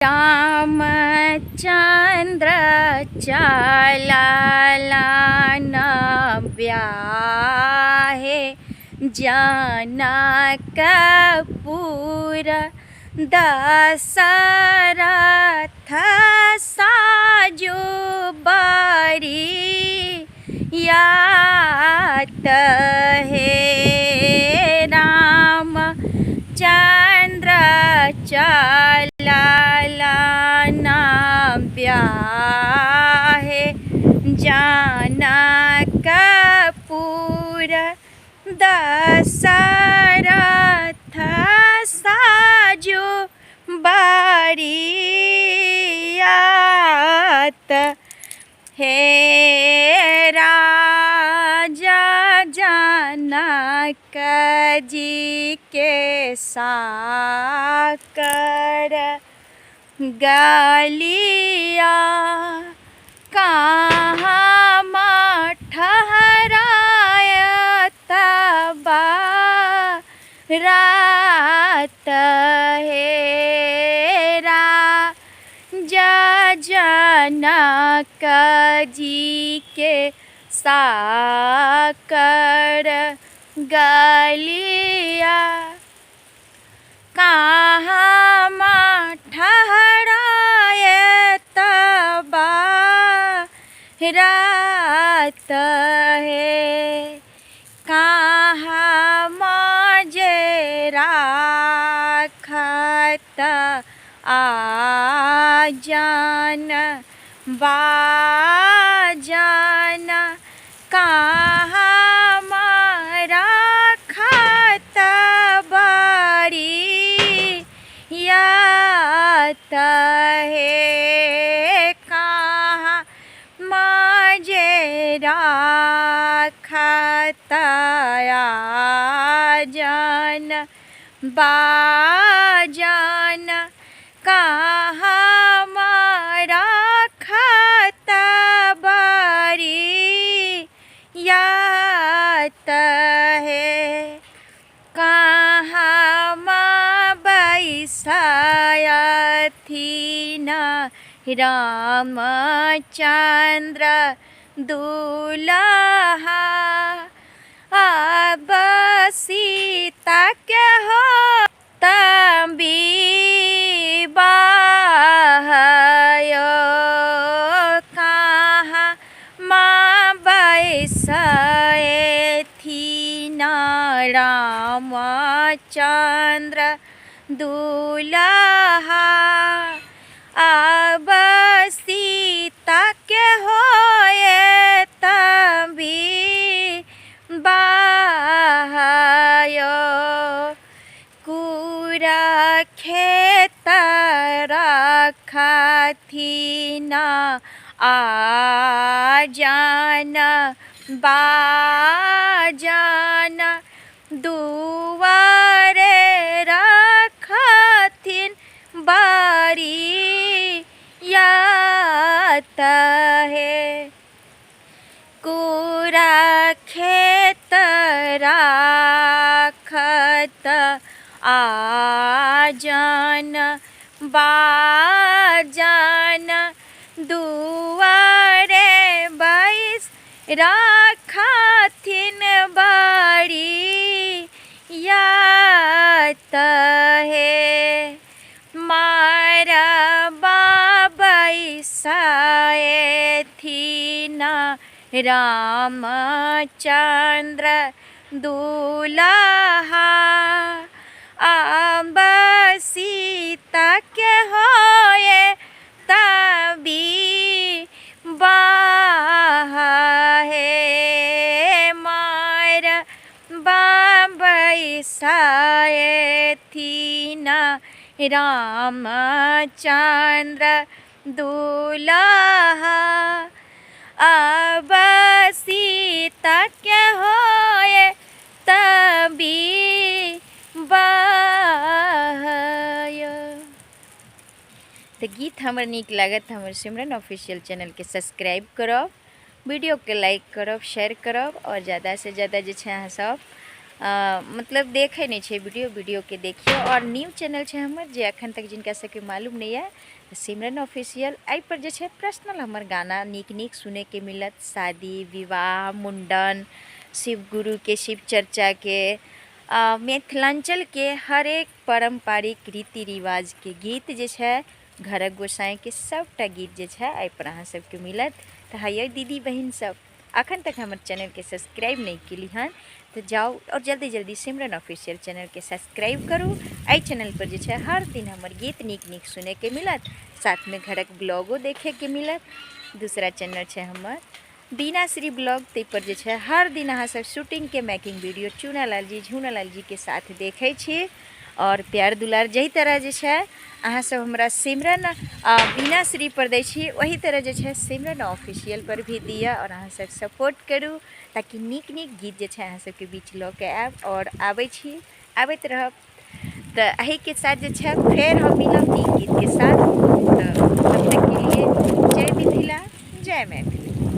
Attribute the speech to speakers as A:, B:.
A: रामचंद्र चलालान ब्याहे जनकपुर दशरथ साजो बरियात हे रामचंद्र चलालान ब्याहे जनकपुर दशरथ साजो बरियात हे राजा जनक जी के साकर गलिया कहाँ ठहरायत रात हे राजा जनक जी के साकर गलिया कहाँ ठहरायत रात है कहाँ मजे राखत आजन बाजन कहाँ राखत बरियात है कहाँ मजे राखत आजन बाजन कहाँ राखत बरियात है कहाँ बैसयथिन रामचंद्र दुल्हा अब सीता के हो तबीबाहयो कहाँ बैसयथिन रामचंद्र दुल्हा अब सीता के होए तभी बाहयो कुरा खेत रखथिन आजन बाजन दुआरे रखथिन बरियात है कुरा खेत राखत आजन बाजन दुआरे बैस राखथिन बरियात है मारबा बैसयथिन रामचंद्र दुल्हा अब सीता के होए तभी बाहे मारबा बैसयथिन रामचंद्र दुल्हा अब सीता के होए तभी बाहयो। तो गीत हमारे नीक लागत हमारे सिमरन ऑफिशियल चैनल के सब्सक्राइब करब, वीडियो के लाइक करब, शेयर करब और ज़्यादा से ज़्यादा जे सब मतलब देखे नहीं छे वीडियो के देखिए। और न्यू चैनल है हमर जे अखन तक जिनका सबके मालूम नहीं है, सिमरन ऑफिशियल एहि पर जे छे पर्सनल हमर गाना नीक नीक सुने के मिलत। शादी विवाह मुंडन शिव गुरु के शिव चर्चा के मिथिलांचल के हर एक पारंपरिक रीति रिवाज के गीत जे छे, घरक गोसाई के सबटा गीत जे छे एहि पर अहाँ सबके मिलत। तो हाय दीदी बहन सब अखन तक हमर चैनल के सब्सक्राइब नहीं केली हन तो जाओ और जल्दी जल्दी सिमरन ऑफिशियल चैनल के सब्सक्राइब करूँ। एहि चैनल पर जे छे हर दिन हमर गीत नीक नीक सुने के मिलत, साथ में घरक ब्लॉगो देखे के मिलत। दूसरा चैनल है हमर बीना श्री ब्लॉग, ते पर जे छे हर दिन अहाँ सब शूटिंग के मेकिंग वीडियो चूनालाल जी झूनालाल जी के साथ देखे छी। और प्यार दुलार जही तरह जे छे अहाँ सब हमरा सिमरन बीना श्री पर दै छी, वही तरह जे छे सिमरन ऑफिशियल पर भी दिया और अहाँ सब सपोर्ट करूँ, ताकि नीक नीक गीत जे छे अहाँ सबके बीच लऽ के आब और आबै छी आबैत रहब। तो एही के साथ जे छे फेर हम मिलब नीक गीत के साथ। तो तब तक के लिए जय मिथिला जय मैथिली।